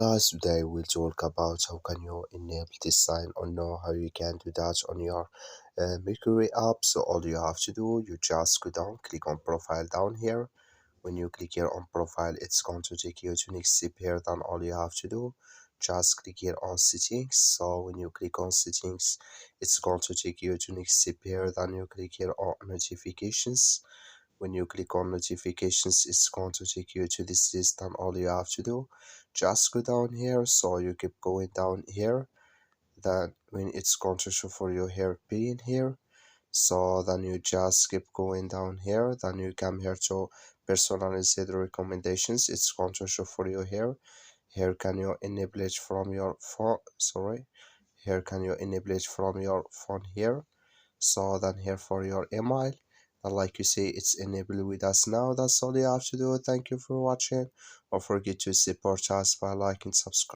Guys, today we'll talk about how can you enable this sign or know how you can do that on your Mercury app. So all you have to do, you just go down, click on profile down here. When you click here on profile, it's going to take you to next step here. Then all you have to do, just click here on settings. So when you click on settings, it's going to take you to next step here. Then you click here on notifications. When you click on notifications, it's going to take you to this list, and all you have to do, just go down here. So you keep going down here, then when it's going to show for you here pin here, so then you just keep going down here, then you come here to personalized recommendations. It's going to show for you here. Here can you enable it from your phone, sorry, here can you enable it from your phone here. So then here for your email, and like you say, it's enabled with us now. That's all you have to do. Thank you for watching. Don't forget to support us by liking, subscribe.